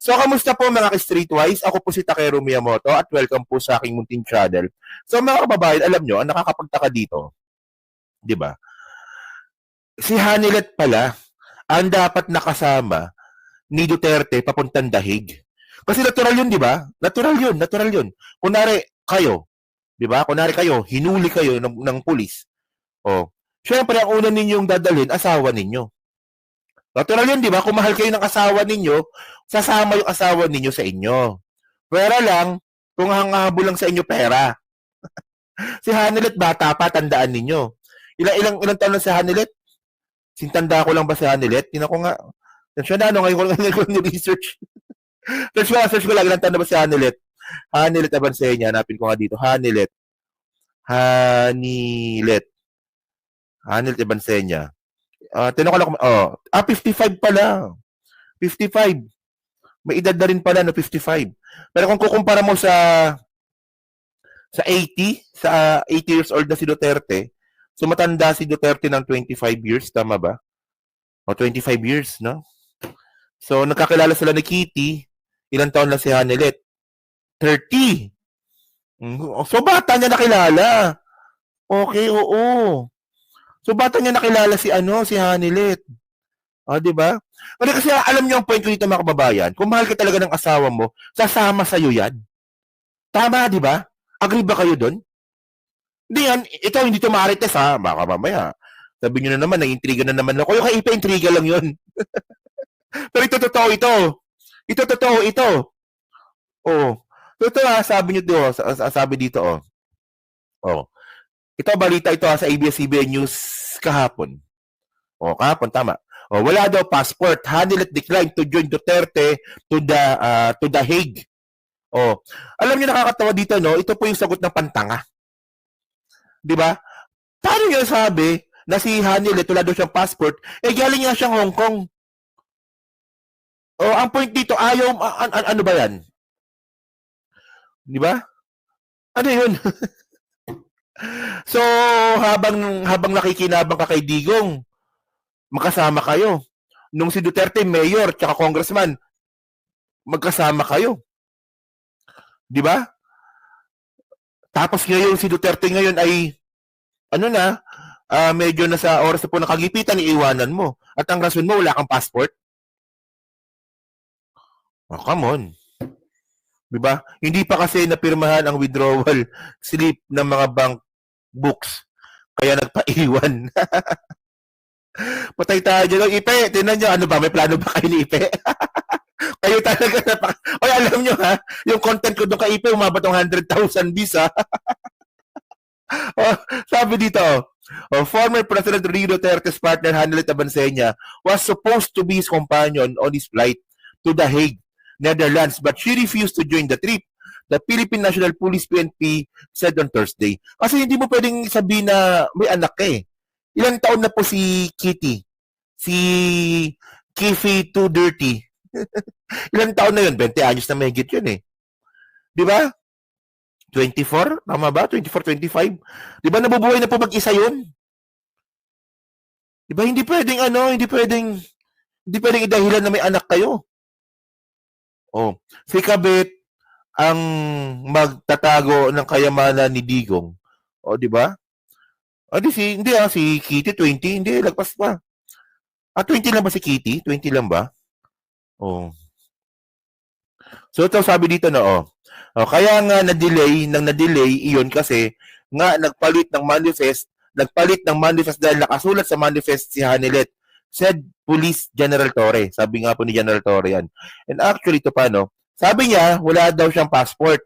So, kamusta po mga ka-Streetwise? Ako po si Takeru Miyamoto at welcome po sa aking munting channel. So, mga kababayan, alam nyo, ang nakakapagtaka dito, di ba? Si Hanilet pala ang dapat nakasama ni Duterte papuntang dahig. Kasi natural yun, di ba? Natural yun. Kunwari, kayo, di ba? Kunwari kayo, hinuli kayo ng pulis. O, syempre, ang una ninyong dadalhin, asawa ninyo. Natural yun, di ba? Kung mahal kayo ng asawa ninyo, sasama yung asawa ninyo sa inyo. Pera lang, kung hangahabo lang sa inyo pera. Si Hanilet bata pa, tandaan ninyo. Ilang taon na si Hanilet? Sintanda ko lang ba si Hanilet? Tingnan ko nga. Siya na, ngayon ko ni-research. search ko lang, ilang taon na ba si Hanilet? Hanilet Abansenya, hanapin ko nga dito. Hanilet Abansenya. Tingnan ko lang, 55 pala. 55. May edad na rin pala, no, 55. Pero kung kukumpara mo sa 80, sa 80 years old na si Duterte, so matanda si Duterte ng 25 years, tama ba? O 25 years, no? So nagkakilala sila ni Kitty, ilang taon lang si Hanilet? 30. So bata niya nakilala. Okay, oo. So bata niya nakilala si Hanilet. Di ba? Kasi alam niyo ang point ko dito mga kababayan, kung mahal ka talaga ng asawa mo, sasama sa iyo yan. Tama, di ba? Agree ba kayo doon? Hindi yan, ito hindi to marites ha, baka mamaya. Sabi nyo na naman, nag-intriga na naman ako. Yung kay Ipe, intriga lang yun. Pero ito totoo ito. Ito totoo ito. Oh. Totoo ha, sabi nyo dito, sabi dito oh. Oh. Ito balita ito sa ABS-CBN News kahapon. Oh, kahapon tama. Oh, wala daw passport. Hanilet declined to join Duterte to the Hague. Oh, alam niyo nakakatawa dito no? Ito po yung sagot ng pantanga. 'Di ba? Paano niya sabi na si Hanilet wala daw siyang passport? Galing nga siyang Hong Kong. Oh, ang point dito ayaw ano ba 'yan? 'Di ba? Ano 'yun? So, habang nakikinabang ka kay Digong, magkasama kayo. Nung si Duterte mayor tsaka congressman, magkasama kayo. 'Di ba? Tapos ngayon si Duterte ngayon ay medyo nasa oras na po nakagipitan, iiwanan mo. At ang rason mo, wala kang passport. Oh, come on. 'Di ba? Hindi pa kasi napirmahan ang withdrawal slip ng mga bank books. Kaya nagpaiwan. Patay tayo dyan. Ipe, tinan nyo, ano ba? May plano ba kayo ni Ipe? Kayo talaga Oy, alam nyo ha, yung content ko doon kay Ipe, umabot ng 100,000 views ha. Sabi dito, former President Rodrigo Duterte's partner Hanilet Abansenya was supposed to be his companion on his flight to The Hague, Netherlands, but she refused to join the trip. The Philippine National Police PNP said on Thursday. Kasi hindi mo pwedeng sabihin na may anak eh. Ilang taon na po si Kitty? Si Kiffy Too Dirty. Ilang taon na yun? 20 anyos na mahigit yun eh. Di ba? 24? Tama ba? 24, 25? Di ba nabubuhay na po mag-isa yun? Di ba hindi pwedeng hindi pwedeng idahilan na may anak kayo. Oh, si Kabit ang magtatago ng kayamanan ni Digong. O, di ba? Si Kitty 20, hindi lagpas pa. 20 lang ba si Kitty? 20 lang ba? Oh. So ito sabi dito na kaya nga na-delay iyon kasi nga nagpalit ng manifest dahil nakasulat sa manifest si Hanilet, said Police General Torre. Sabi nga po ni General Torre yan. And actually ito pa sabi niya wala daw siyang passport,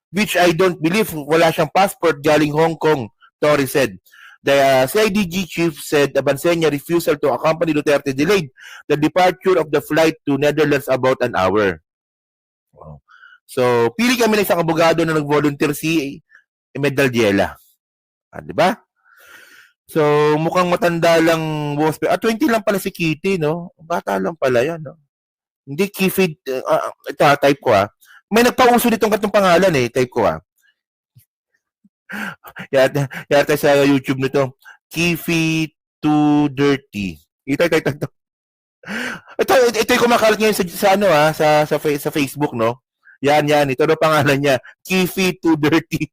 which I don't believe. Wala siyang passport galing Hong Kong, Torre said. The CIDG chief said Abansenya refusal to accompany Duterte delayed the departure of the flight to Netherlands about an hour. So, pili kami ng isang abogado na nag-volunteer si Medaldiela. Di ba? So, mukhang matanda lang boss. 20 lang pala si Kitty, no? Bata lang pala yan, no? Hindi Kiffy, ito type ko May nagpauso nitong katong pangalan type ko Yata sa YouTube nito. Kiffy Too Dirty. Ito. Ito yung kumakalat ngayon sa ano sa Facebook, no? Yan. Ito na pangalan niya. Kifi Too Dirty.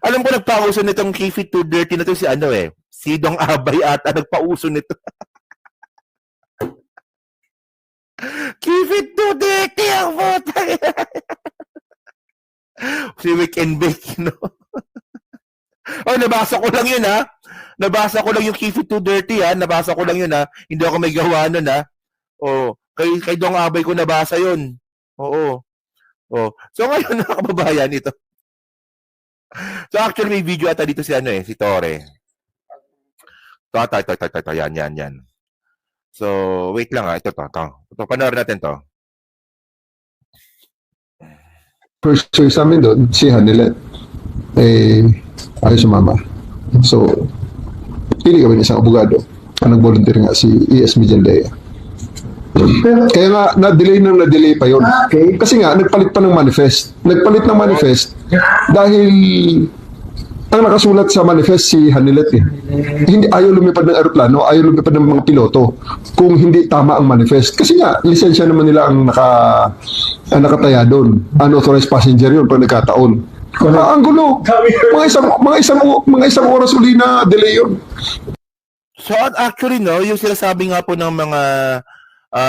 Alam ko nagpauso nitong Kifi Too Dirty na to si ano si Dong Abay ata nagpauso nito. Kifi Too Dirty ang puta. Si Weekend Bake, no? Nabasa ko lang yun, ha? Nabasa ko lang yung Kifi Too Dirty, ha? Nabasa ko lang yun, ha? Hindi ako may gawa nun, ha? Kay Dong Abay ko nabasa yun. Oo. So ngayon, mga kababayan, ito. So actually, may video ata dito si si Tore. Ito. Yan. So, wait lang, ha? Ito, panoorin natin to. First choice namin doon, si Hanilet. Ayaw sumama. So, pili kami ng isang abogado. Ang nag-volunteer nga si E.S. Mijaldea. Kaya nga, na-delay pa yun. Okay. Kasi nga, nagpalit pa ng manifest. Dahil ang nakasulat sa manifest si Hanilet Hindi ayaw lumipad ng aeroplano, ayaw lumipad ng mga piloto kung hindi tama ang manifest. Kasi nga, lisensya naman nila ang nakataya doon. Unauthorized passenger yun pag nagkataon. Ang gulo. Mga isang oras uli na delay yun. So actually, no, yung sinasabi nga po ng mga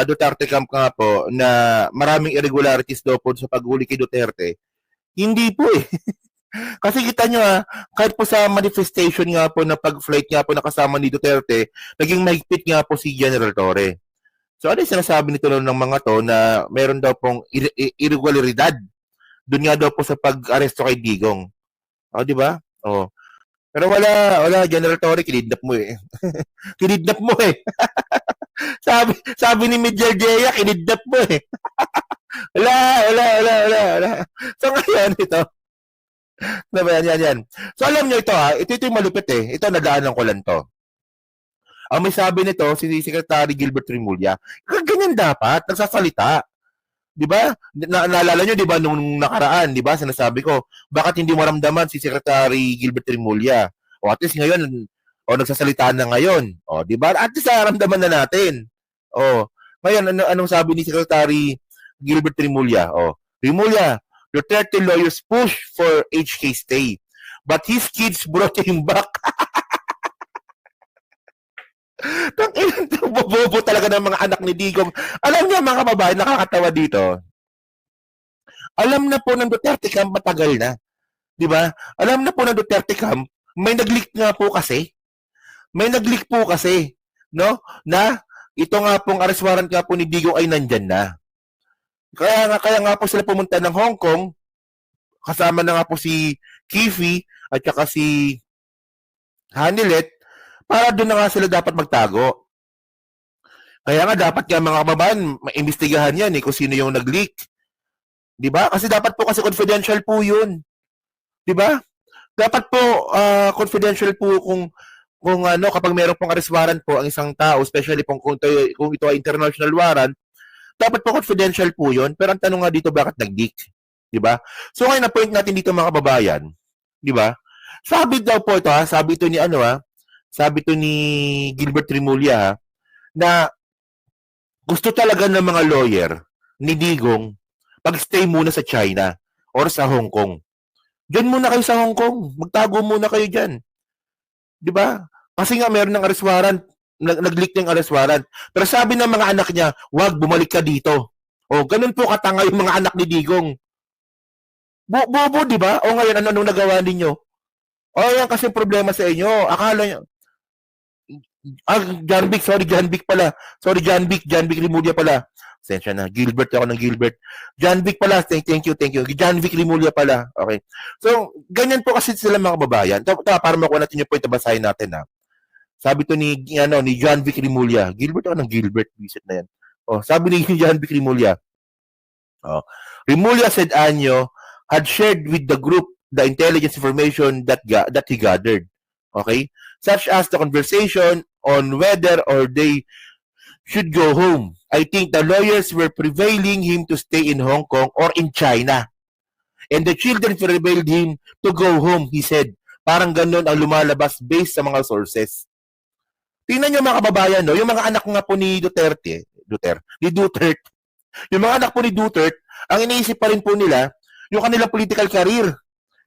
Duterte camp nga po na maraming irregularities daw po sa paghuli kay Duterte, hindi po Kasi kita nyo kahit po sa manifestation nga po na pag-flight nga po nakasama ni Duterte, naging mahigpit nga po si General Torre. So ano yung sinasabi nito ng mga to na meron daw pong irregularidad doon nga daw po sa pag-aresto kay Digong. Di ba? Pero wala General Torre, kinidnap mo kinidnap mo sabi ni Mijaldea, kinidnap mo wala. So ngayon ito. Diba yan. So alam nyo ito ito yung malupit Ito nadaanan ko lang to. Ang may sabi nito si Secretary Gilbert Rimulya, ganyan dapat, nagsasalita. 'Di ba? Naalala nyo 'di ba nung nakaraan, 'di ba? Sinasabi ko, bakit hindi maramdaman si Secretary Gilbert Rimulya? At least ngayon nagsasalita na ngayon. 'Di ba? At least naramdaman na natin. Ngayon anong sabi ni Secretary Gilbert Rimulya? Rimulya, Duterte lawyers push for HK stay, but his kids brought him back. Bobo talaga ng mga anak ni Digong. Alam niyo mga kababayan, nakakatawa dito. Alam na po ng Duterte camp matagal na. 'Di ba? Alam na po ng Duterte camp, may nag-leak nga po kasi. No? Na ito nga pong arrest warrant nga po ni Digong ay nandyan na. Kaya nga po sila pumunta ng Hong Kong, kasama na nga po si Kifi at saka si Hanilet, para doon na nga sila dapat magtago. Kaya nga dapat nga mga kababayan, maimbestigahan yan kung sino yung nag-leak. 'Di ba? Kasi dapat po kasi confidential po 'yun. 'Di ba? Dapat po confidential po kung kapag mayroon pong arrest warrant po ang isang tao, especially kung ito ay international warrant, dapat po confidential po 'yun. Pero ang tanong nga dito, bakit nag-leak? 'Di ba? So ngayon na point natin dito mga kababayan, 'di ba? Sabi daw po ito sabi ito ni sabi ito ni Gilbert Rimulya na gusto talaga ng mga lawyer ni Digong pag-stay muna sa China or sa Hong Kong. Diyan muna kayo sa Hong Kong. Magtago muna kayo diyan. 'Di ba? Kasi nga meron ng arrest warrant, nag-leak ng arrest warrant. Pero sabi ng mga anak niya, "Wag, bumalik ka dito." Ganun po katanga yung mga anak ni Digong. Bobo, 'di ba? Ngayon anong nagawa ninyo? Yan kasi problema sa inyo. Akala niyo John Vic pala. John Vic Rimulya pala. Sensya na. Gilbert ako ng Gilbert. John Vic pala. Thank you. John Vic Rimulya pala. Okay. So, ganyan po kasi sila mga kababayan. Para makuha natin yung point na basahin natin Sabi to ni John Vic Rimulya. Gilbert ako ng Gilbert. Visit na yan. Sabi ni John Vic Rimulya. Rimulya said Anyo had shared with the group the intelligence information that he gathered. Okay? Such as the conversation on whether or they should go home. I think the lawyers were prevailing him to stay in Hong Kong or in China. And the children prevailed him to go home, he said. Parang ganun ang lumalabas based sa mga sources. Tingnan nyo mga kababayan, no? Yung mga anak nga po ni Duterte, yung mga anak po ni Duterte, ang iniisip pa rin po nila, yung kanilang political career.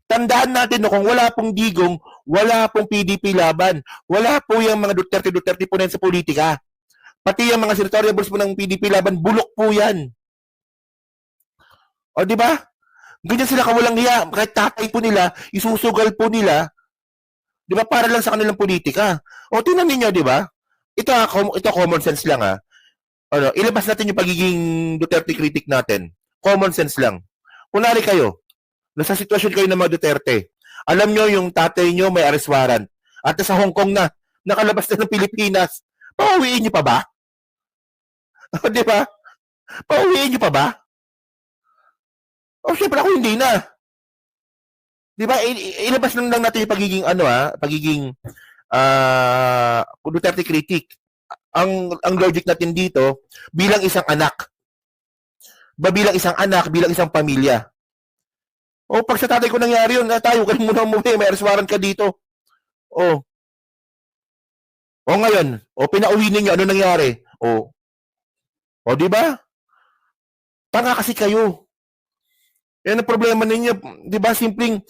Tandaan natin, no, kung wala pong Digong, wala pong PDP laban, wala po yung mga Duterte po na yan sa politika. Pati yung mga senatoriables po ng PDP laban, bulok po yan. O, di ba? Ganyan sila kawalang hiya. Kahit tatay po nila, isusugal po nila, di ba, para lang sa kanilang politika. O, tingnan ninyo, di ba? Ito common sense lang, ha. Ano, ilabas natin yung pagiging Duterte critic natin. Common sense lang. Kunwari kayo, nasa sitwasyon kayo ng mga Duterte. Alam nyo yung tatay nyo may arrest warrant. At sa Hong Kong na, nakalabas na ng Pilipinas. Pauwiin nyo pa ba? Di ba? Pauwiin nyo pa ba? O syempre ako hindi na. Di ba? Ilabas lang natin yung pagiging pagiging Duterte critic. Ang logic natin dito, bilang isang anak. Bilang isang pamilya. O pag sa tatay ko nangyari yun, tayo, ganun muna umuwi, may arrest warrant ka dito. O ngayon, pinauwi ninyo, ano nangyari? O di ba? Tanga kasi kayo. Yan ang problema ninyo, di ba? Simpleng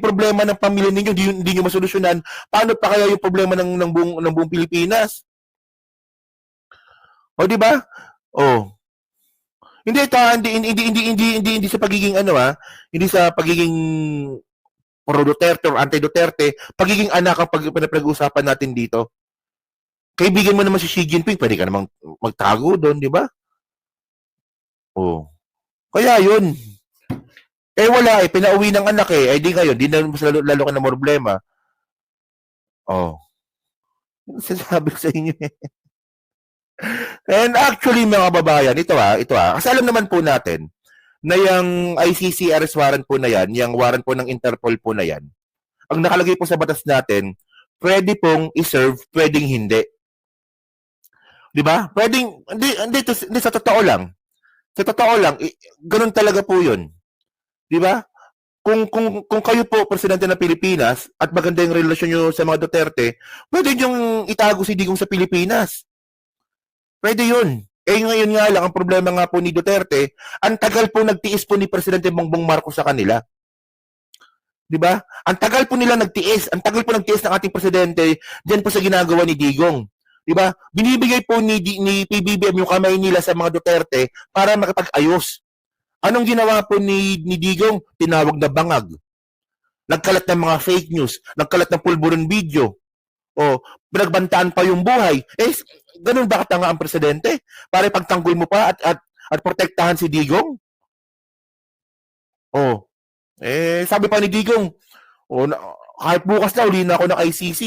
problema ng pamilya ninyo, hindi nyo masolusyonan. Paano pa kaya yung problema ng buong Pilipinas? O di ba? Hindi sa pagiging hindi sa pagiging pro Duterte or anti-Duterte, pagiging anak ang pinag-uusapan natin dito. Kaibigan mo naman si Xi Jinping, pwede ka namang magtago doon, di ba? Kaya yun. Wala pinauwi ng anak di kayo, di na mas lalo ka na problema. Sasabi ko sa inyo And actually, mga babayan, ito. Kasi alam naman po natin na yung ICC arrest warrant po na yan, yung warrant po ng Interpol po na yan, ang nakalagay po sa batas natin, pwede pong i-serve, pwedeng hindi. Di ba? Pwedeng, hindi, sa totoo lang. Sa totoo lang, ganun talaga po yun. Di ba? Kung kayo po presidente ng Pilipinas at maganda yung relasyon nyo sa mga Duterte, pwede yung itago si Digong sa Pilipinas. Pwede yun. Ngayon nga lang, ang problema nga po ni Duterte, ang tagal po nagtiis po ni Presidente Bongbong Marcos sa kanila. Di ba? Ang tagal po nila nagtiis. Ang tagal po nagtiis ng ating presidente diyan po sa ginagawa ni Digong. Di ba? Binibigay po ni PBBM yung kamay nila sa mga Duterte para makipag-ayos. Anong ginawa po ni Digong? Tinawag na bangag. Nagkalat ng mga fake news. Nagkalat ng pulburon video. Pinagbantaan pa yung buhay. Ganun ba katanga ang presidente? Para pagtanggol mo pa at protektahan si Digong? Sabi pa ni Digong, kahit bukas na, uli na ako ng ICC.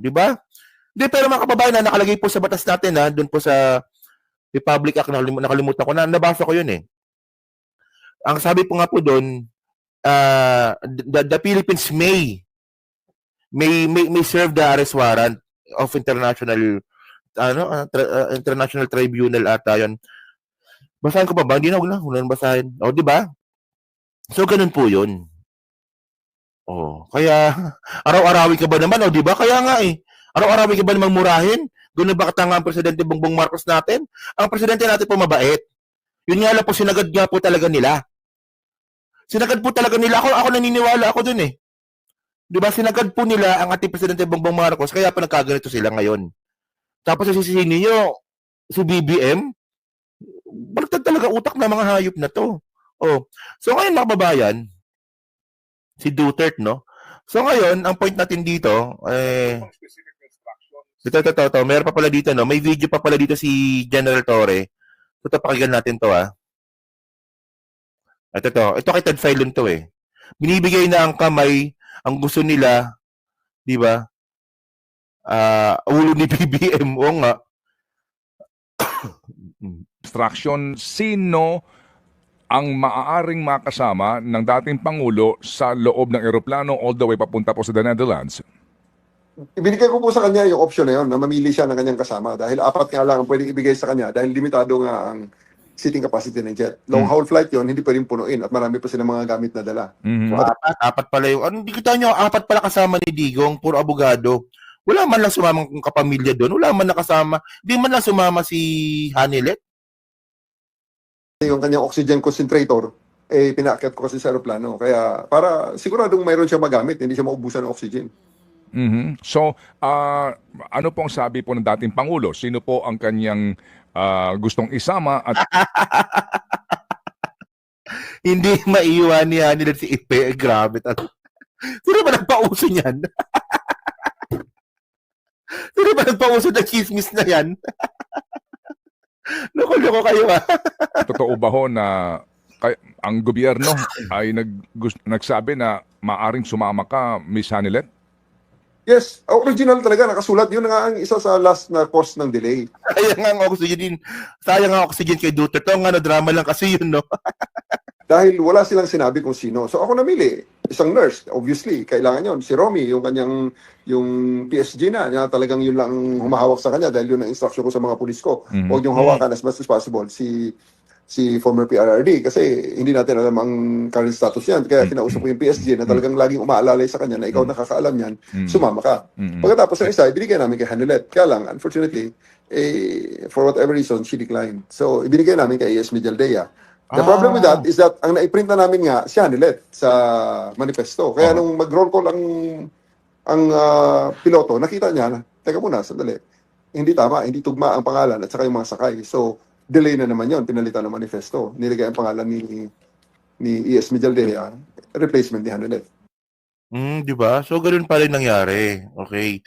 Di ba? Hindi, pero mga kababayan na nakalagay po sa batas natin, doon po sa Republic Act, nakalimutan ko na, nabasa ko yun Ang sabi po nga po doon, the Philippines may serve the arrest warrant of international tribunal ata yun. Basahin ko pa ba? Hindi na, huwag basahin. Di ba? So, ganun po yun. Kaya, araw-arawi ka ba naman? Di ba? Kaya nga araw-arawi ka ba namang murahin? Ganun ba katanga ang Presidente Bongbong Marcos natin? Ang Presidente natin po mabait. Yun nga lang po, sinagad nga po talaga nila. Sinagad po talaga nila. Ako naniniwala ako dun Di ba? Sinagad po nila ang ating Presidente Bongbong Marcos, kaya pa nagkaganito sila ngayon. Tapos sisisihin ninyo, si BBM, baliktad talaga utak na mga hayop na to. So ngayon mga kababayan, si Duterte, no? So ngayon, ang point natin dito, ito, meron pa pala dito, no? May video pa pala dito si General Torre. Ito, pakinggan natin to, Ito kay Ted Filon to, Binibigay na ang kamay, ang gusto nila, di ba? Ulo ni BBM, nga. Instruction, sino ang maaaring makasama ng dating Pangulo sa loob ng eroplano all the way papunta po sa the Netherlands? Ibinigay ko po sa kanya yung option na yun, na mamili siya ng kanyang kasama. Dahil 4 nga lang ang pwedeng ibigay sa kanya dahil limitado nga ang seating capacity ng jet. Long haul flight yun, hindi pwedeng punuin at marami pa silang mga gamit na dala. Mhm. Apat pala yung, hindi kita nyo, 4 pala kasama ni Digong, puro abogado. Wala man lang sumamang kapamilya doon. Wala man nakasama. Hindi man lang sumama si Hanilet. Yung kanyang oxygen concentrator, pinaakyat ko kasi sa aeroplano. Kaya para siguradong mayroon siya magamit, hindi siya maubusan ng oxygen. Mhm. So, ano pong sabi po ng dating Pangulo? Sino po ang kanyang gustong isama at Hindi maiwan ni Hanilet si Ipe. Grabe talaga. Sino ba nagpauso niyan? Sino ba nagpauso ng chismis na yan? Loko-loko kayo ah. totoo ba ho na ang gobyerno ay nagsabi na maaring sumama ka, Miss Hanilet? Yes, original talaga, nakasulat. Yun nga ang isa sa last na cause ng delay. Sayang ang oxygen. Sayang ang oxygen kay Duterte. Ang drama lang kasi yun, no? Dahil wala silang sinabi kung sino. So ako namili, isang nurse, obviously, kailangan yon. Si Romy, yung PSG na talagang yun lang humahawak sa kanya dahil yun ang instruction ko sa mga pulis ko. Mhm. Huwag yung hawakan as much as possible si former PRRD kasi hindi natin alam ang current status yan. Kaya kinausap ko yung PSG na talagang laging umaalalay sa kanya na ikaw nakakaalam yan, sumama ka. Pagkatapos ng isa, ibinigay namin kay Hanilet. Kaya lang, unfortunately, for whatever reason, she declined. So, ibinigay namin kay AS Medialdea. The problem with that is that ang naiprint na namin nga si Hanilet sa manifesto. Kaya nung mag-roll call ang piloto, nakita niya na, teka muna, sandali. Hindi tama, hindi tugma ang pangalan at saka yung mga sakay. So, delay na naman yon, pinalitan ng manifesto. Nilagay ang pangalan ni ES Medialdea, replacement ni Hanilet. Di ba? So, ganun pa rin nangyari. Okay.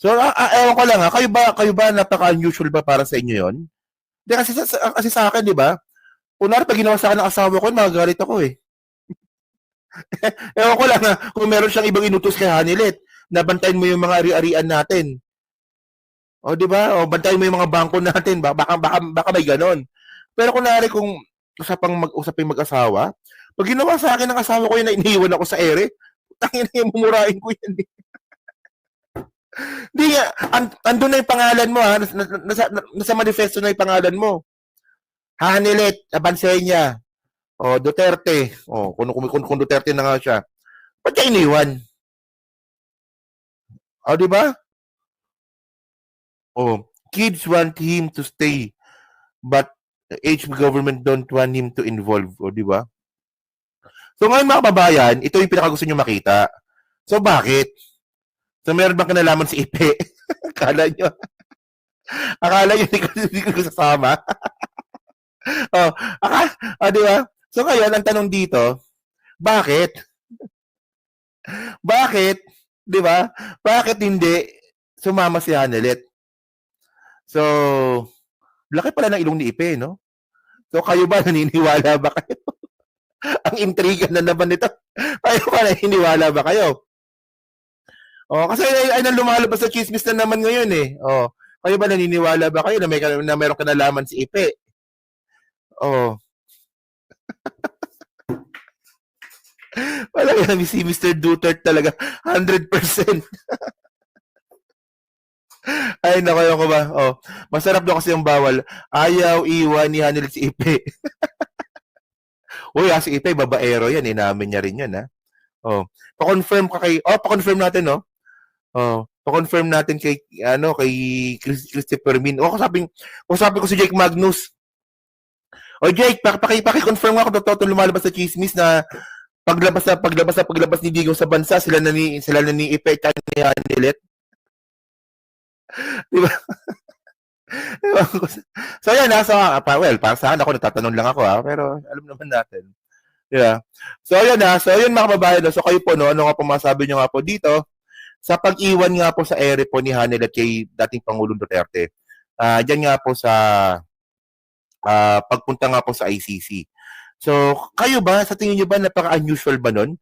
So, ewan ko lang ha, kayo ba napaka-unusual ba para sa inyo yon? Hindi, kasi sa akin, di ba? Kunwari, pag ginawa sa akin ng asawa ko, magagalit ako eh. Ewan ko lang ha, kung meron siyang ibang inutos kay Hanilet, na bantayan mo yung mga ari-arian natin. O, di ba? O, bantayan mo yung mga bangko natin. Baka may ganon. Pero kunwari, kung usaping mag-asawa, pag ginawa sa akin ng asawa ko yun na iniiwan ako sa ere, tangin na yung mumurahin ko yan eh. Hindi nga, andun na yung pangalan mo ha, nasa manifesto na yung pangalan mo. Hanilet, Abansenya, o Duterte, o kung Duterte na nga siya, ba't niya iniwan? O, di ba? O, kids want him to stay, but the government don't want him to involve. O, di ba? So, ngayon mga kababayan, ito yung pinakagusto nyo makita. So, bakit? So, meron bang kinalaman si Ipe? Akala nyo hindi ko sasama. Di ba? So, ngayon, ang tanong dito, bakit? Bakit? Di ba? Bakit hindi sumama si Hanilet? So, laki pala ng ilong ni Ipe, no? So, kayo ba, naniniwala ba kayo? Ang intriga na naman nito. Kayo ba, naniniwala ba kayo? Kasi ay nang lumalabas sa chismis na naman ngayon eh. Kayo ba, naniniwala ba kayo na meron kinalaman si Ipe? Wala yan, si Mr. Duterte talaga, 100%. Ay, nako ko ba? Masarap daw kasi yung bawal. Ayaw iwan ni Hanilet si Ipe. Uy, si Ipe, babaero yan. Inamin niya rin yan, ha? Pa-confirm pa-confirm natin, no? Pa-confirm natin kay Christopher Min. Kausapin ko si Jake Magnus. Jake, paki-confirm nga kung totoo lumalabas sa chismis na paglabas ni Digong sa bansa, sila na ni Ipe at ni Hanilet. Diba? So yan para sa akin ako natatanong lang ako pero alam naman natin. Yeah. So yun so yun mga kababayan, so kayo po ano nga po masabi niyo nga po dito sa pag-iwan nga po sa ere po ni Hanilet kay dating Pangulong Duterte. Diyan nga po sa pagpunta nga po sa ICC. So, kayo ba, sa tingin niyo ba napaka-unusual ba nun?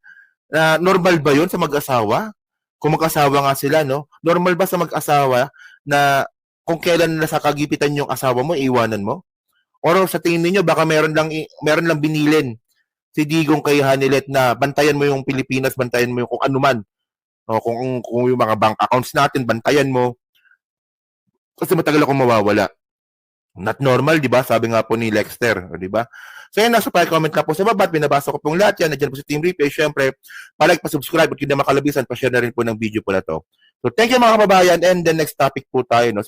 Normal ba yun sa mag-asawa? Kung mag-asawa nga sila, no? Normal ba sa mag-asawa na kung kailan nasa kagipitan yung asawa mo, iwanan mo? Or sa tingin niyo baka meron lang binilin si Digong kay Hanilet na bantayan mo yung Pilipinas, bantayan mo yung kung ano man. Kung yung mga bank accounts natin, bantayan mo. Kasi matagal akong mawawala. Not normal, di ba? Sabi nga po ni Lexter, di ba? So yan, nasa comment na po sa baba at binabasa ko pong lahat yan. Nandiyan po si Team Replay. Siyempre, palike, pa-subscribe at hindi na makalabisan, pa-share na rin po ng video po na to. So thank you mga kababayan, and the next topic po tayo, no?